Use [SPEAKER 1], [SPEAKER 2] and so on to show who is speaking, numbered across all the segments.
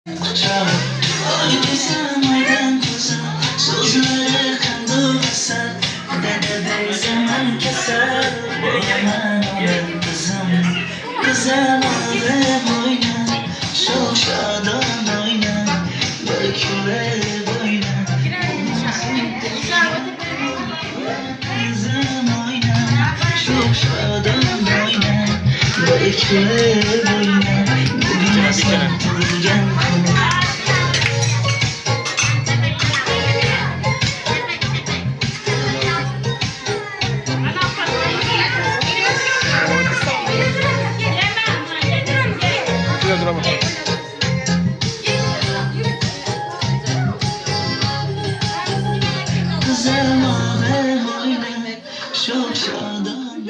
[SPEAKER 1] Ay güzel maydan kızım, sözleri kandı keser, bedene zaman keser. Boyaman olan kızım, güzel alem oyna, çok şadan oyna, belkiler oyna. Kızım oyna, çok şadan oyna, belkiler oyna. Bugün aslan turgen konu.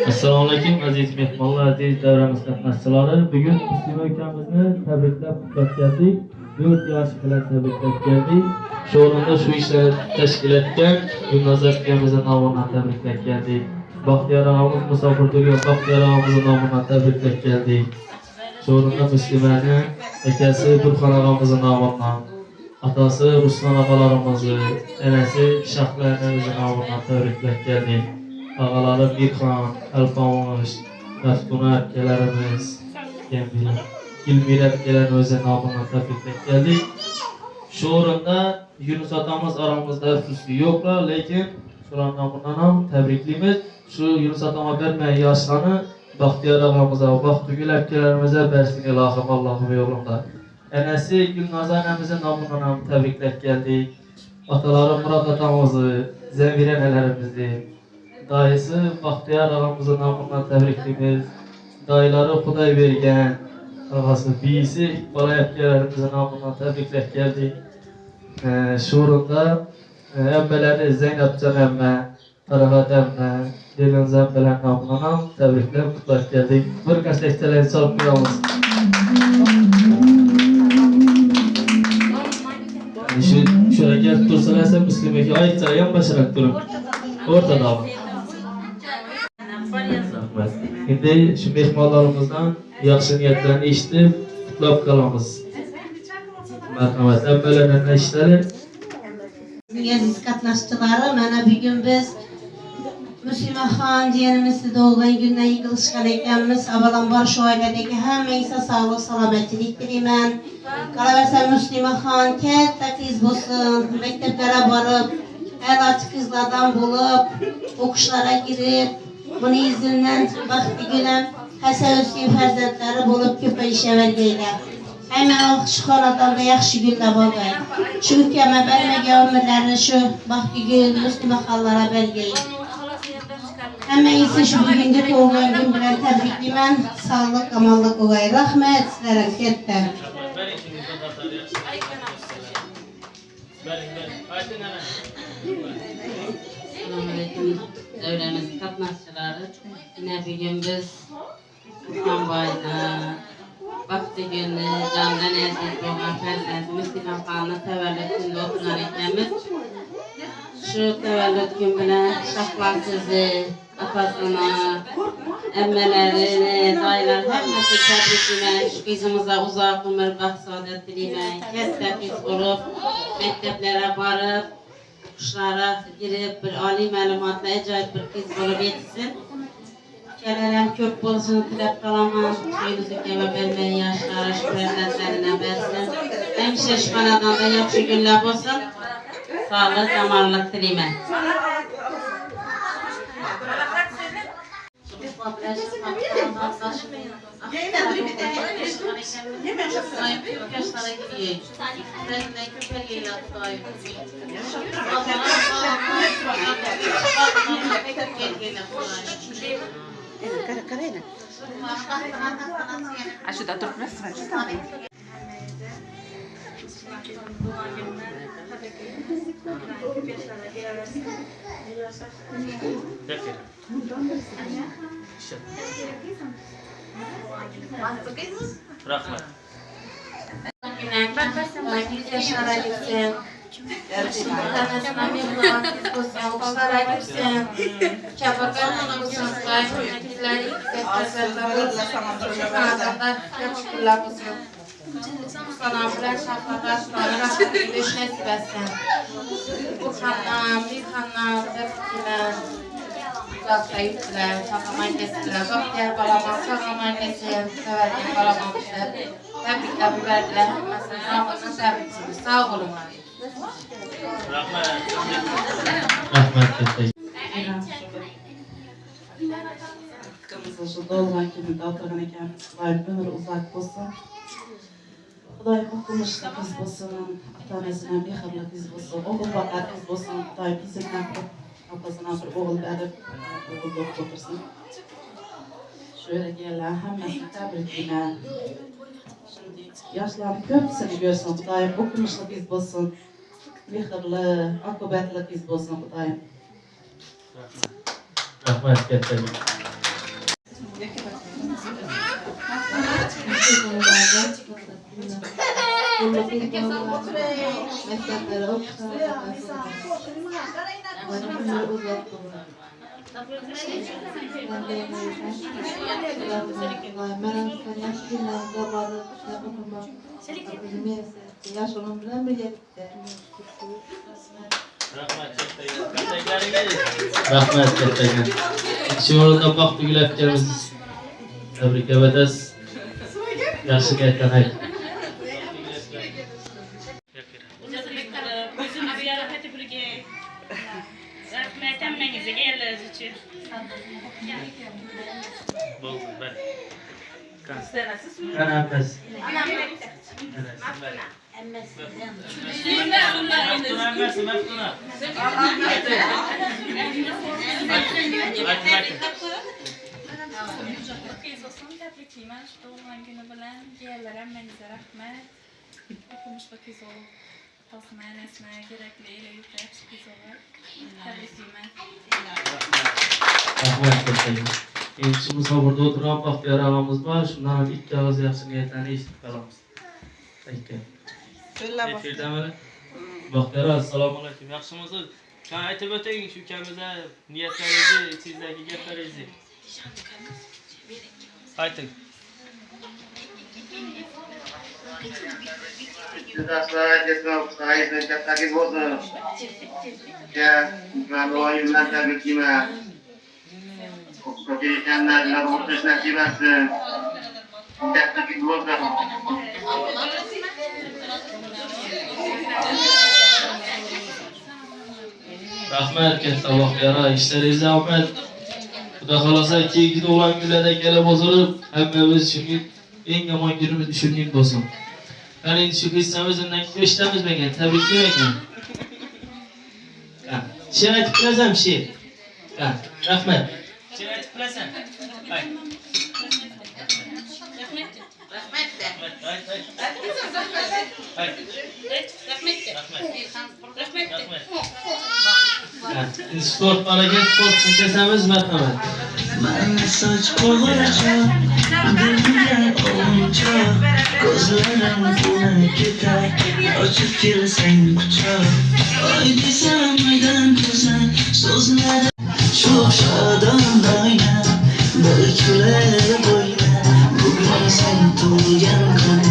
[SPEAKER 2] Assalomu alaykum aziz mehmonlar, aziz davramiz qatnashchilari. Bugun Muslima ukamizni tabriklab qutlab keldik. 4 yosh bilan tabriklab keldik. Shu o'rinda shu ishlarni tashkil etgan Gulnazar ukamizni nomidan tabriklab keldik. Baxtiyor og'amiz musofir bo'lgan Baxtiyor og'amizni nomidan tabriklab keldik. Shu o'rinda Muslimani akasi Burxon og'amizni nomidan, otasi Ruslan og'alarimizni, enasi Shahlarimizni nomidan tabriklab keldik. Ağaları Birxan, Alpamış, Raftuna ülkelerimiz, Gilmira ülkelerimize namına tabriklab geldik. Şu oranda Yunus atamız aramızda öfküsü yoklar, lekin şuran namından ham tabriklimiz. Şu Yunus atama vermeyen yaşlarını Baxtiyor ağamıza, Baxtugül ülkelerimize versin ilahım Allah'ım yolunda. Enesi Gülnazar annemizin namından ham tabriklab geldik. Ataları Murat atamızı, Zemire nelerimizi, dayısı Baxtiyor ağamızın namından təbriklimiz, dayıları Xuday vergen, ağası biyisi İqbal ələkələrimizin namından təbriklək gəldik. Şu uğrunda əmmələri Zeynəbcan əmmə, Fərəhat əmmə, Delin Zəmbələn namından təbriklər qutlaq gəldik. Bir qəsəkçələri çalıb qoyalım. Şöyle gəlib dursalarsa Müslüməki ayıqca yan başaraq durun. Ortada alın. Şimdi şu mehmanlarımızdan yaxşı niyetlerini işitip kutlap kalmamız. Merhamet. Evvelen ne işleri?
[SPEAKER 3] Aziz katnaşçıları, mana bugün biz Müslima Xan diyenimiz doğulan günden yıkılışkan eklemimiz avalan şu ailedeki hemmeyse sağlık, salametçilik dilemen. Kalaversen Müslima Xan katta kız bulsun, mekteplere varıp, el açık kızlardan bulup, okuşlara girip, bunu izinden vakti gülen Həsən Özgün fərzəndləri olub köpəyiş əvəlgəylə. Həmən o şu xonadanda yaxşı günlə bolğay. Şu ülkəmə bərməgə ömürlərini şu vaxtı gün Müslüman xallara bəlgəyin. Həmən ise şu bugünkü doğulan gün bilən təbrikliyəm. Sağlıq, amanlıq olay. Rəhmət sizlərəm kətdə.
[SPEAKER 4] Selamünaleyküm devlemiz katnaşçıları. Yine bugün biz Kur'an bayına, vakti günü, candan aziz olan fərzənd Müslima Xan'ın təvəllüd günü oturan ekləmiz. Şu təvəllüd gün bilən şahlar sizi, atasına, əmmələrini, dayılar, həmməsi təbrik demək, şu qızımıza uzaq ömür, bax, saadət diləmək, kəsdə biz olub, məktəblərə varıb, kuşlara girip bir ali məlumatla acayip bir kız olup yetişsin. Gələrəm kök bolsun, tilep kalamam, suyunuzu keme vermeyin yaşlara, şu fərzəndlərinə versin. Həmişə şu kanadanda yaxşı günlər olsun, sağlıq, damarlıq diləmək.
[SPEAKER 5] Ajuda a trocar.
[SPEAKER 2] Rahmet.
[SPEAKER 3] Güzel yaşlara gitsin. Tanrısına memnun olsun, okuşlara gitsin. Çabakanın olsun, saygı yöneticileri, yüksek tasarları olsun. Kanadında çok şükürler olsun.
[SPEAKER 4] Sana bilen şahlardaşlar rahmetli beş nasip etsin. Bu kandan, bir kandan, tepkiler, uzakta yuttular, çakamayın kestiler. Bahtiyar balama, çakamayın kestiler, severken balamamışlar. Tebrikler bu verdiler. Mesela Ramazan tebrikçimiz. Sağ olun.
[SPEAKER 2] Rahmet.
[SPEAKER 6] Hakkımızda şu dolgan kiminde oturgan ekanmiz. Xudoyim ömrü uzak bolsun. Xudoyim o'qimishli qiz bo'lsin, ota-onasidan mehrli qiz bo'lsin, o'g'il boqar qiz bo'lsin. Xudoyim bizdan opasidan bir o'g'il berib, o'g'il bo'lib o'tirsin. Shu yerga kelgan hammasini tabriklayman. Şimdi yoshlarni ko'psini ko'rsin. Xudoyim o'qimishli qiz bo'lsin, mehrli, oqibatli qiz bo'lsin. Xudoyim.
[SPEAKER 2] Rahmet kattalik. Rahmet kattalik. Shu o'rinda vaqt tugiladiganmiz. Tebrik ederiz. Yaxshi gaplar.
[SPEAKER 7] O'zimiz ziyorat puliga rahmat hammangizga keldiz uchun.
[SPEAKER 2] Bo'ldi, ber. Kanapes.
[SPEAKER 7] Qiz olsun, tabriklayman shu tug'ilgan kuni bilan. Diğerlere hammangizga rahmat. O'qimish va qiz olib, otasini, onasini kerakli yuklayapsiz qiz olib. Tabriklayman.
[SPEAKER 2] Rahmet kattalik. Endi shu musobalarda o'tirib, Baxtiyor og'amiz bor. Shundan ikki og'iz yaxshi niyatlarni eshitib qolamiz. Aytgan. Efirdami? Baxtiyor, assalomu alaykum. Yaxshimisiz? Kan aytib o'ting shu kamida niyatlaringizni, ichingizagi gaplaringizni. Ayting.
[SPEAKER 8] Sizlar kesmab sayesinde kattakiz bo'lsin. Ya, men doimlar tabriklayman. Ko'p ekanlar, o'tish nasib etsin. Kattakiz bo'lsin.
[SPEAKER 2] Rahmat katta Baxtiyor, ishlaringiz omad. Xudo xolasa keyingi tug'ilgan kunlarda kelib o'zirib, hammamiz shunga eng yomon kunimiz shu kun bo'lsin. Qani endi shu qissamizni eshitamiz ekan, tabriklayman. She'r aytib bilasan, she'r. Rahmat. She'r aytib bilasan. Hay. Sport bolaga sport kesamiz, marhamat.
[SPEAKER 1] Mana soch qo'g'irchoq, dillar o'yinchoq, ko'zlarim to'la ketar, ochib kelsang quchoq. Oy desam oydan ko'zan, so'zlari sho'x shodon oyna, bir kular bo'yna, bugun sen tug'ilgan kun.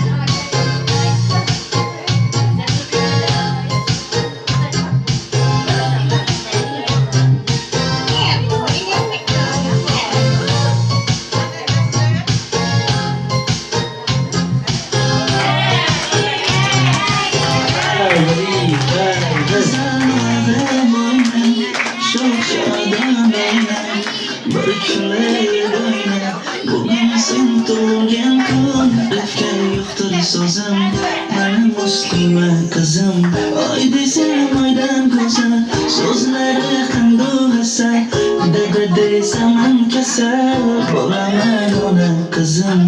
[SPEAKER 1] Sözüm, benim muslima kızım. Ay desem aydan ko'sa, so'zlari qandoq hasa. Dada desam kasal, bo'laman ona qizim.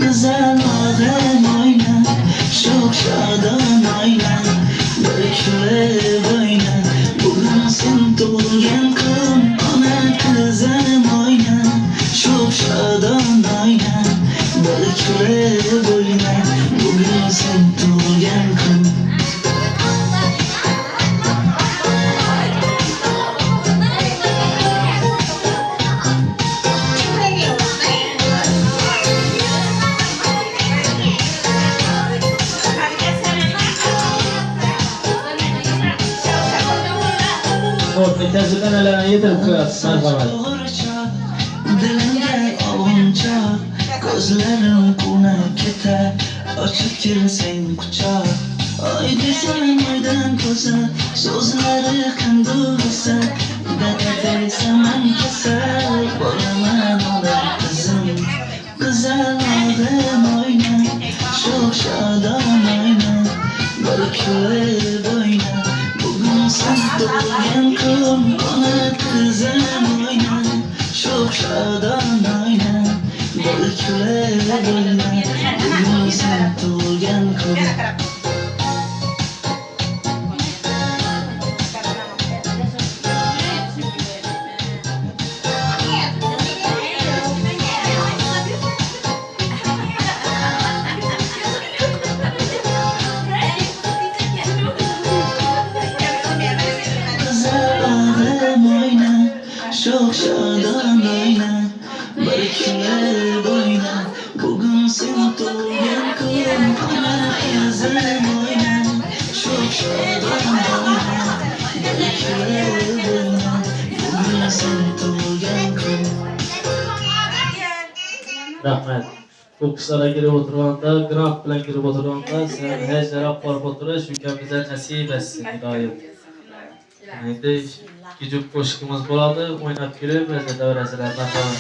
[SPEAKER 1] Go'zal og'am oyna, sho'x shodon oyna, bir kulib oyna. Bugun sen tug'ilgan kun, ona qizim oyna, sho'x shodon oyna, bir kulib oyna. Bugün sen tug'ilgan kun.
[SPEAKER 2] sportni kasb an'analarni yetirib qo'yasiz. Marhamat.
[SPEAKER 1] Dilimga ovuncha, ko'zlarim qunab ketar, ochib kelsang quchoq. Oy desam oydan ko'sa, so'zlari qando'sa, dada desam kasal, boraman olar qizim. Güzel ağrım oyna, çok şadan oyna, bir küle boyna. Bugün sen doğan kum, ona kızım oyna, çok şadan oyna, bir küle boyna. Bugün sen doğan kum. Çok şadan oyna, barışlar boyna. Bugün sen doğan kum, bana kızım oyna. Çok şadan oyna, barışlar boyna. Bugün sen doğan kum.
[SPEAKER 2] Rahmat. O'qishlarga kirib o'tirganda, grant bilan kirib o'tirganda, sen hech taraf borib o'tirish ukamizni nasib etsin, Xudoyim. Endi ikki qo'shiqimiz bo'ladi, o'ynab kirib, biz davrasizlar. Marhamat.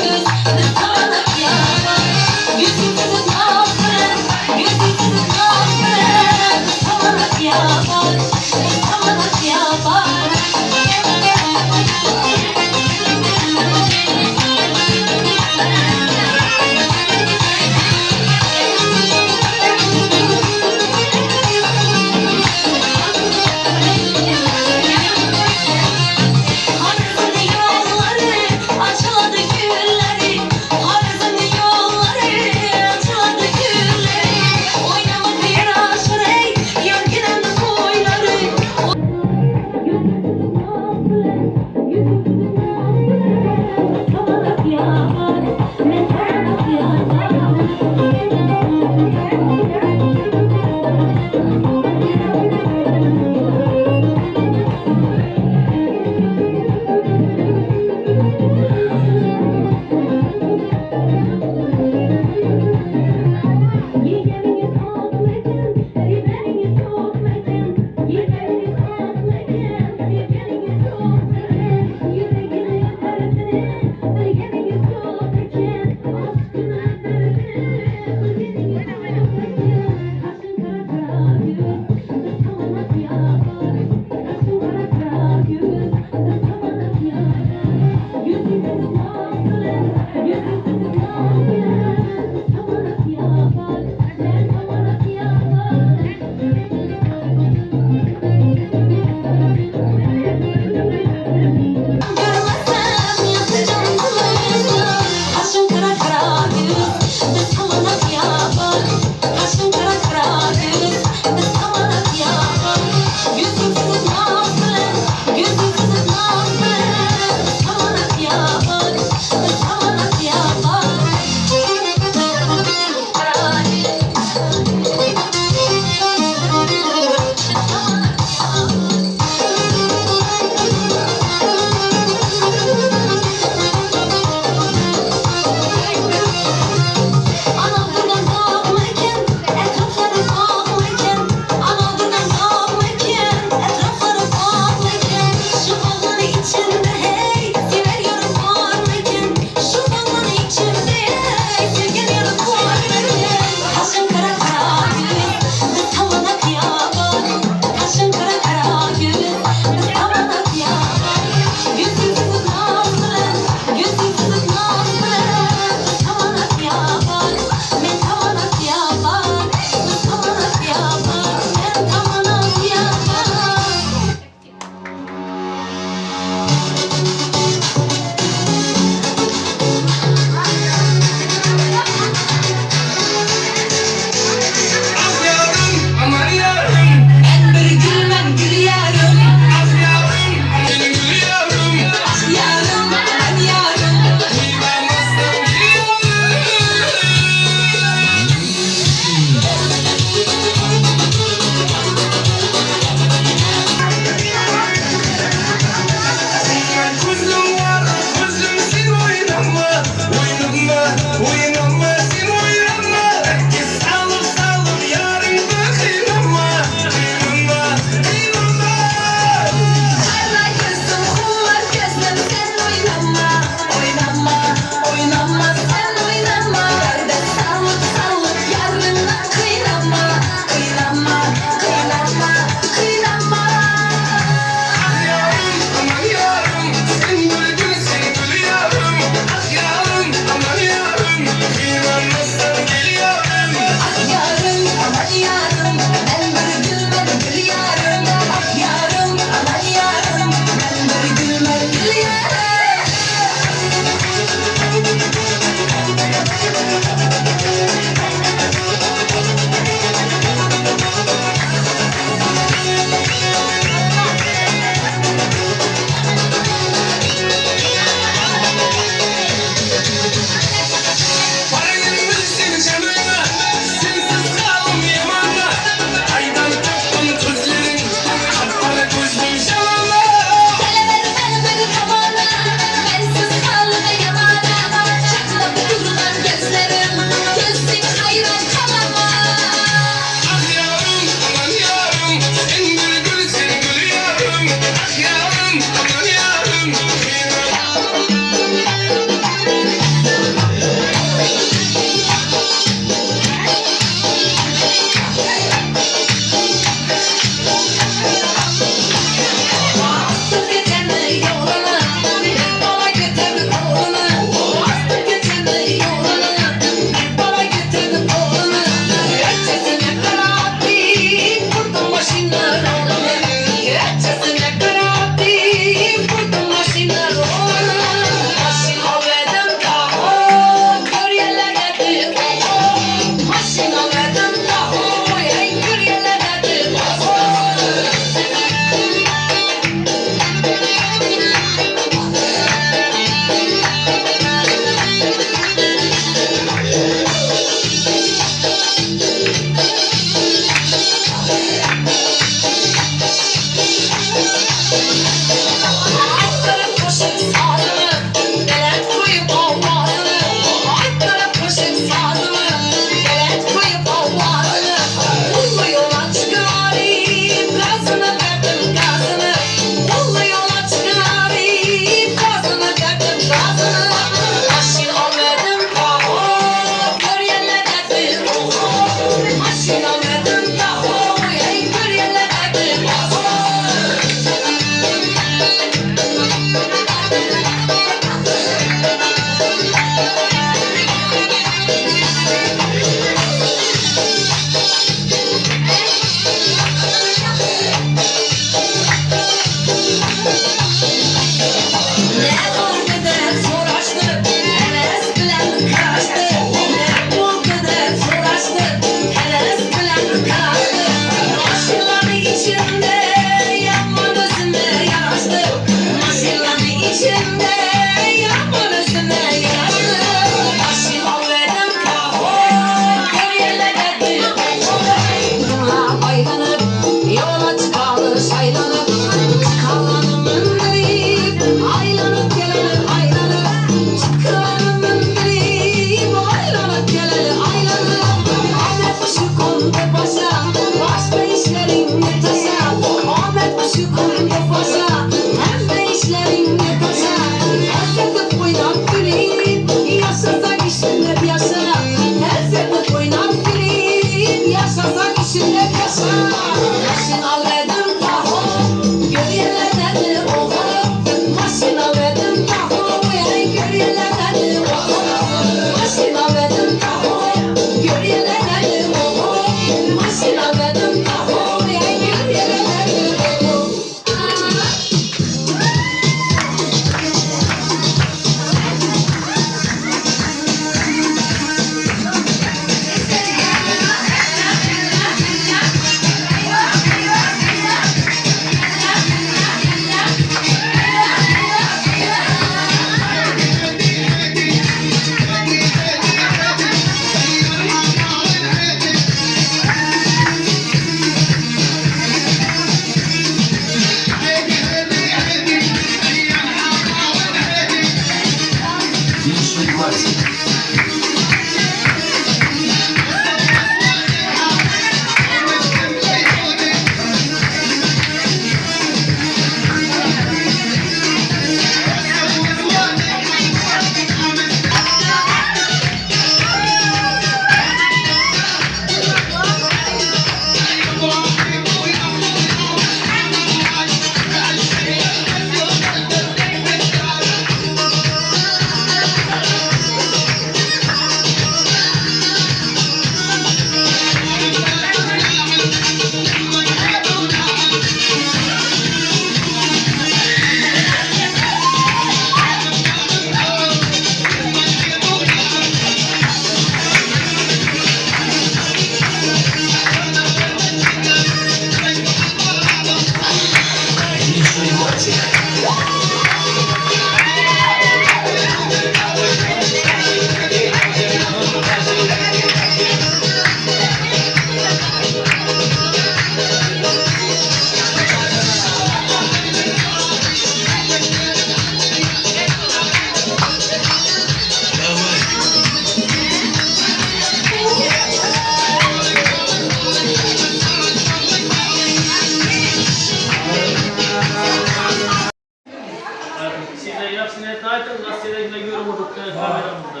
[SPEAKER 2] Size yapsın etaytın, gazetelerine göre vurduk kameramızda.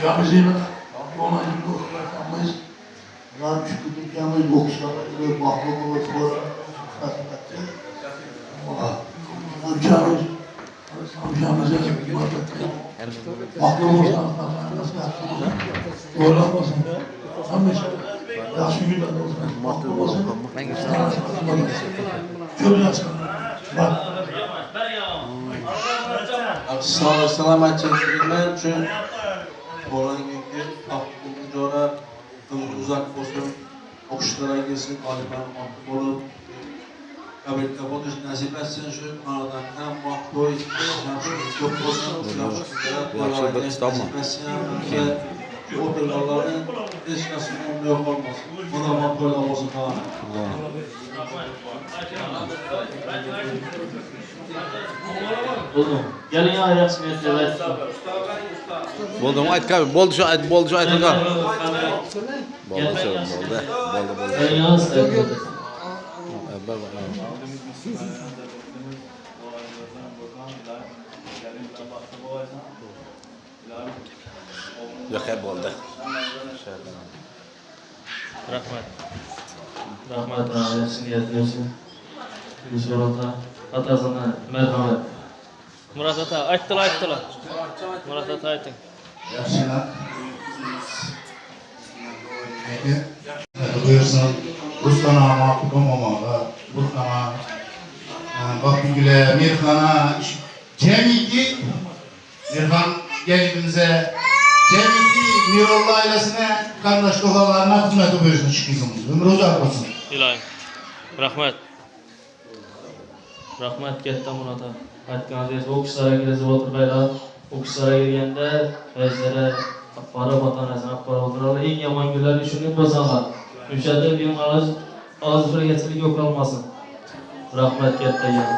[SPEAKER 9] Yapacağım. Ona gibi okuyamayız. Daha küçük dükkanımız bokslarla baklava var. Amcamız amcamıza baklavamızdan nasıl yaptığımızı doğramasın. Amca yaşlı günler olsun. Baklavasın. Görüyorsun. Bak.
[SPEAKER 10] Salomatchiliginglar uchun bolangizga jo'ra uzak bo'lsin, o'qishlaringiz oliman bo'lib, tabrikka bo'lish nasib etsin. Shu xonadon ham maqtoy ko'p bo'lsin, yaxshi bir kitobmi? O'tirganlarni hech narsa yo'q bo'lmasin. Buna maqtoy bo'lsin.
[SPEAKER 2] Bo'ldi. Keling ya yaxshi niyat.
[SPEAKER 11] Bo'ldimi? Aytgan, bo'ldi shu aytilgan. Bo'ldi.
[SPEAKER 2] Keling ya
[SPEAKER 11] Yo'q, bo'ldi.
[SPEAKER 2] Rahmat. Rahmat, yaxshi niyat bo'lsin. İnşallah atasına merhamet. Murat ata ayttılar. Murat ata aytın.
[SPEAKER 9] Yaşlılar. Buyursun. Rustana mahkum olmalı. Rustana. Bakıgüle Mirhan'a. Cemiki. Mirhan gelibimize. Cemiki Mirollah ailesine kardeş oğullarına hizmet buyursun şu kızımız. Ömrü uzak olsun.
[SPEAKER 2] İlahi. Rahmet. Rahmat katta Murat aka. Aytganingiz o'qishlarga kirib o'tirmaylar. O'qishlarga kirganda o'zlari para ota-onasini olib borib o'tiradilar. Eng yomon kunlari shunday bo'lsalar. O'shada bemalol oz birgachilik yo'q olmasin. Rahmat katta yana.